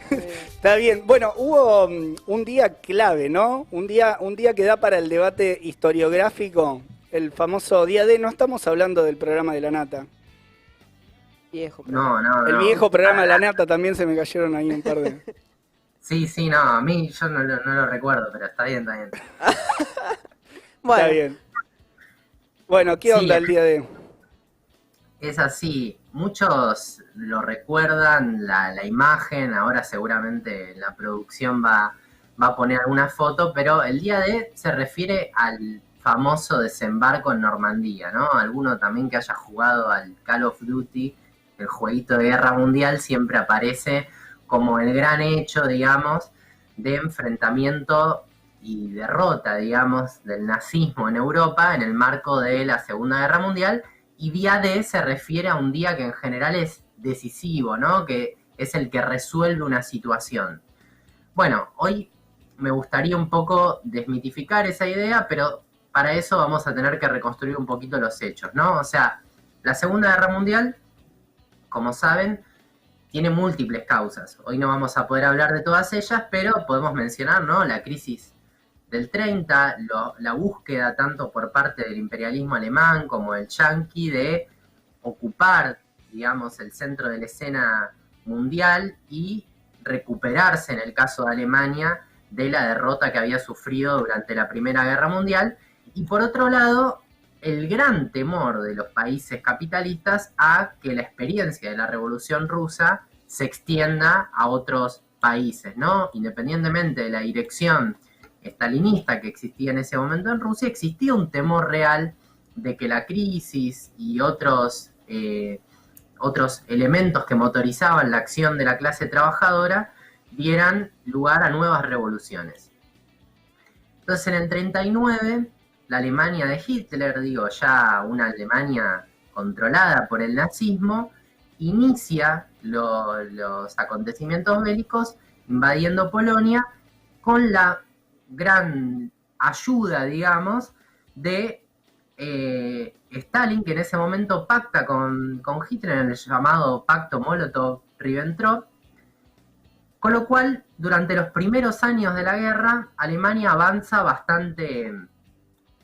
Está bien. Bueno, hubo un día clave, ¿no? Un día que da para el debate historiográfico, el famoso día D. No estamos hablando del programa de la nata. Viejo No, programa. no, El no. viejo programa de la nata también se me cayeron ahí un par de... Sí, sí, no, a mí yo no lo recuerdo, pero está bien, está bien. Está Bueno, bien. Bueno, ¿qué Sí, onda el día D? es así. Muchos lo recuerdan, la imagen, ahora seguramente la producción va a poner alguna foto, pero el día D se refiere al famoso desembarco en Normandía, ¿no? Alguno también que haya jugado al Call of Duty, el jueguito de guerra mundial, siempre aparece como el gran hecho, digamos, de enfrentamiento y derrota, digamos, del nazismo en Europa en el marco de la Segunda Guerra Mundial. Y día D se refiere a un día que en general es decisivo, ¿no? Que es el que resuelve una situación. Bueno, hoy me gustaría un poco desmitificar esa idea, pero para eso vamos a tener que reconstruir un poquito los hechos, ¿no? O sea, la Segunda Guerra Mundial, como saben, tiene múltiples causas. Hoy no vamos a poder hablar de todas ellas, pero podemos mencionar, ¿no? La crisis del 30, la búsqueda tanto por parte del imperialismo alemán como el yanqui de ocupar, digamos, el centro de la escena mundial y recuperarse, en el caso de Alemania, de la derrota que había sufrido durante la Primera Guerra Mundial. Y por otro lado, el gran temor de los países capitalistas a que la experiencia de la Revolución Rusa se extienda a otros países, ¿no? Independientemente de la dirección estalinista que existía en ese momento en Rusia, existía un temor real de que la crisis y otros elementos que motorizaban la acción de la clase trabajadora dieran lugar a nuevas revoluciones. Entonces en el 39, la Alemania de Hitler, digo ya una Alemania controlada por el nazismo, inicia los acontecimientos bélicos invadiendo Polonia con la gran ayuda, digamos, de Stalin, que en ese momento pacta con Hitler en el llamado Pacto Molotov-Ribbentrop, con lo cual, durante los primeros años de la guerra, Alemania avanza bastante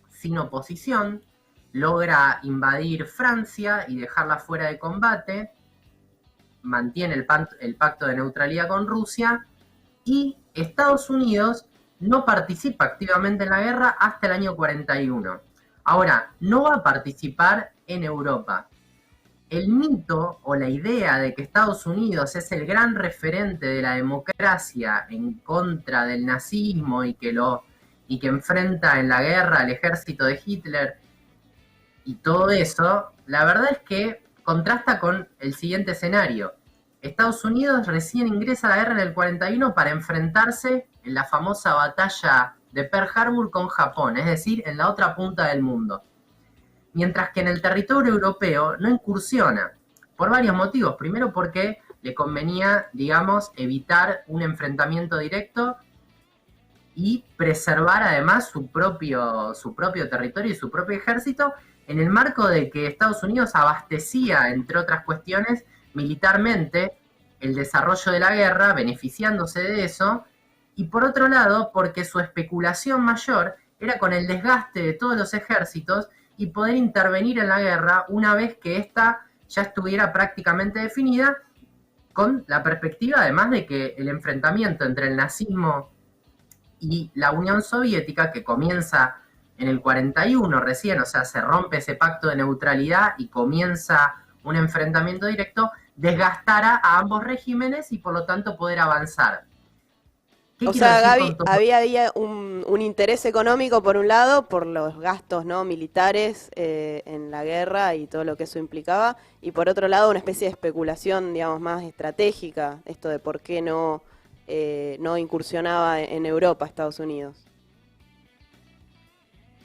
sin oposición, logra invadir Francia y dejarla fuera de combate, mantiene el pacto de neutralidad con Rusia, y Estados Unidos no participa activamente en la guerra hasta el año 41. Ahora, no va a participar en Europa. El mito o la idea de que Estados Unidos es el gran referente de la democracia en contra del nazismo y que enfrenta en la guerra al ejército de Hitler y todo eso, la verdad es que contrasta con el siguiente escenario. Estados Unidos recién ingresa a la guerra en el 41 para enfrentarse en la famosa batalla de Pearl Harbor con Japón, es decir, en la otra punta del mundo. Mientras que en el territorio europeo no incursiona, por varios motivos. Primero porque le convenía, digamos, evitar un enfrentamiento directo y preservar además su propio territorio y su propio ejército en el marco de que Estados Unidos abastecía, entre otras cuestiones, militarmente el desarrollo de la guerra, beneficiándose de eso, y por otro lado, porque su especulación mayor era con el desgaste de todos los ejércitos y poder intervenir en la guerra una vez que ésta ya estuviera prácticamente definida, con la perspectiva además de que el enfrentamiento entre el nazismo y la Unión Soviética, que comienza en el 41 recién, o sea, se rompe ese pacto de neutralidad y comienza un enfrentamiento directo, desgastara a ambos regímenes y por lo tanto poder avanzar. ¿Qué o quiero sea, decir Gaby, con todo? había un interés económico por un lado, por los gastos no militares en la guerra y todo lo que eso implicaba, y por otro lado una especie de especulación, digamos, más estratégica, esto de por qué no incursionaba en Europa, Estados Unidos.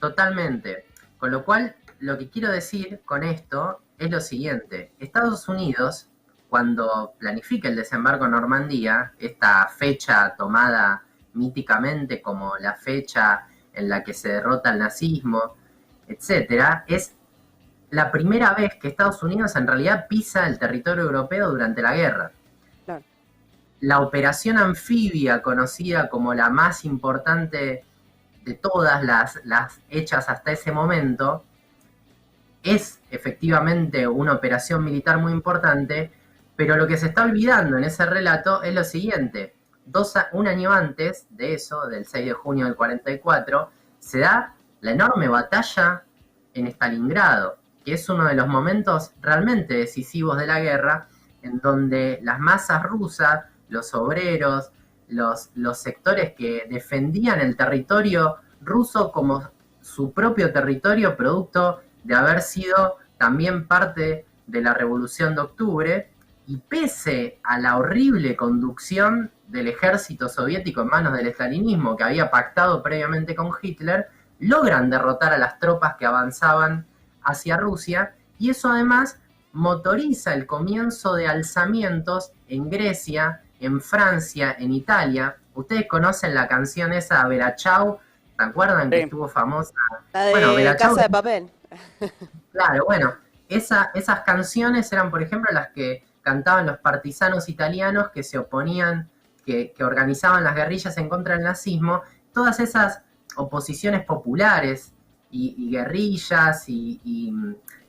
Totalmente. Con lo cual, lo que quiero decir con esto es lo siguiente. Estados Unidos, cuando planifica el desembarco en Normandía, esta fecha tomada míticamente como la fecha en la que se derrota el nazismo, etcétera, es la primera vez que Estados Unidos en realidad pisa el territorio europeo durante la guerra. Claro. la operación anfibia, conocida como la más importante de todas las hechas hasta ese momento, es efectivamente una operación militar muy importante, pero lo que se está olvidando en ese relato es lo siguiente. Un año antes de eso, del 6 de junio del 44, se da la enorme batalla en Stalingrado, que es uno de los momentos realmente decisivos de la guerra, en donde las masas rusas, los obreros, los sectores que defendían el territorio ruso como su propio territorio, producto de haber sido también parte de la Revolución de Octubre, y pese a la horrible conducción del ejército soviético en manos del estalinismo que había pactado previamente con Hitler, logran derrotar a las tropas que avanzaban hacia Rusia, y eso además motoriza el comienzo de alzamientos en Grecia, en Francia, en Italia. Ustedes conocen la canción esa, Bella Ciao, ¿se acuerdan que estuvo famosa? La de Casa de Papel. Claro, bueno, esas canciones eran, por ejemplo, las que cantaban los partisanos italianos que se oponían, que organizaban las guerrillas en contra del nazismo. Todas esas oposiciones populares y guerrillas y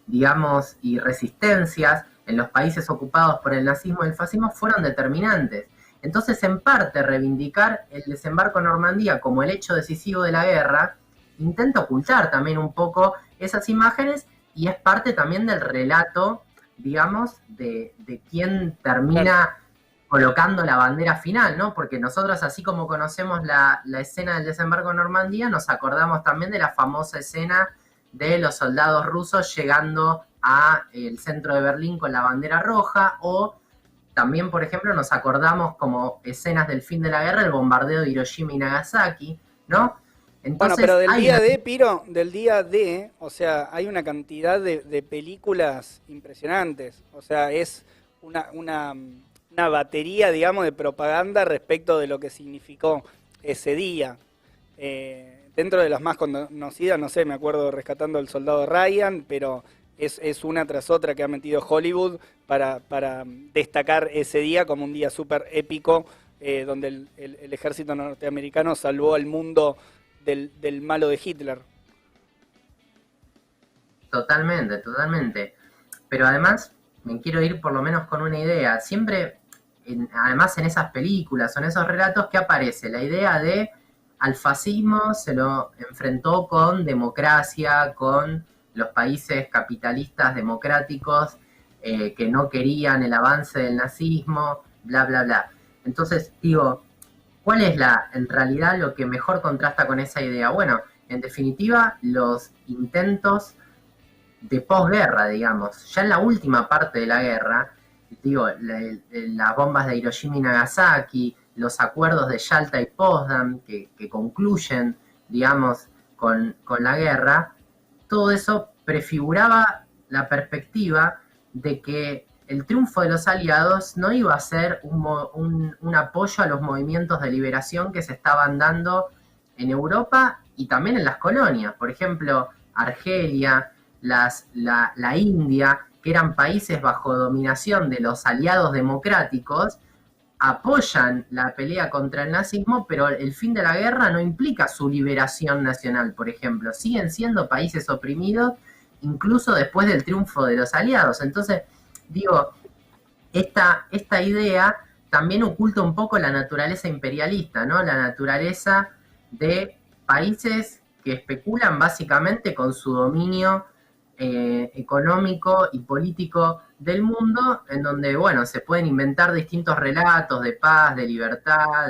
digamos, y resistencias en los países ocupados por el nazismo y el fascismo fueron determinantes. Entonces, en parte, reivindicar el desembarco en Normandía como el hecho decisivo de la guerra intenta ocultar también un poco esas imágenes, y es parte también del relato, digamos, de quién termina colocando la bandera final, ¿no? Porque nosotros, así como conocemos la escena del desembarco en Normandía, nos acordamos también de la famosa escena de los soldados rusos llegando a el centro de Berlín con la bandera roja, o también, por ejemplo, nos acordamos como escenas del fin de la guerra, el bombardeo de Hiroshima y Nagasaki, ¿no? Bueno, Entonces, pero del día de, Piro, del día de, o sea, hay una cantidad de películas impresionantes. O sea, es una batería, digamos, de propaganda respecto de lo que significó ese día. Dentro de las más conocidas, no sé, me acuerdo Rescatando al Soldado Ryan, pero es una tras otra que ha metido Hollywood para destacar ese día como un día súper épico, donde el ejército norteamericano salvó al mundo del malo de Hitler. Totalmente, totalmente. Pero además, me quiero ir por lo menos con una idea. Siempre, además en esas películas o en esos relatos, ¿qué aparece? La idea de al fascismo se lo enfrentó con democracia, con los países capitalistas democráticos que no querían el avance del nazismo, bla, bla, bla. Entonces, digo, ¿cuál es en realidad lo que mejor contrasta con esa idea? Bueno, en definitiva, los intentos de posguerra, digamos, ya en la última parte de la guerra, digo, las bombas de Hiroshima y Nagasaki, los acuerdos de Yalta y Potsdam que concluyen, digamos, con la guerra, todo eso prefiguraba la perspectiva de que el triunfo de los aliados no iba a ser un apoyo a los movimientos de liberación que se estaban dando en Europa y también en las colonias. Por ejemplo, Argelia, la India, que eran países bajo dominación de los aliados democráticos, apoyan la pelea contra el nazismo, pero el fin de la guerra no implica su liberación nacional, por ejemplo. Siguen siendo países oprimidos incluso después del triunfo de los aliados. Entonces, digo, esta idea también oculta un poco la naturaleza imperialista, ¿no? La naturaleza de países que especulan básicamente con su dominio económico y político del mundo, en donde, bueno, se pueden inventar distintos relatos de paz, de libertad,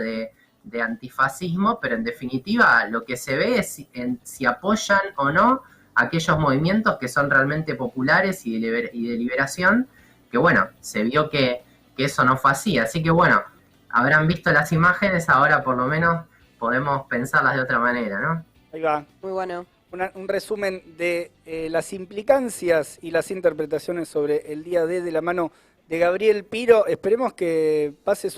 de antifascismo, pero en definitiva lo que se ve es si apoyan o no aquellos movimientos que son realmente populares y de liberación, que bueno, se vio que eso no fue así. Así que bueno, habrán visto las imágenes, ahora por lo menos podemos pensarlas de otra manera, ¿no? Ahí va. Muy bueno. Un resumen de las implicancias y las interpretaciones sobre el día D de la mano de Gabriel Piro. Esperemos que pases un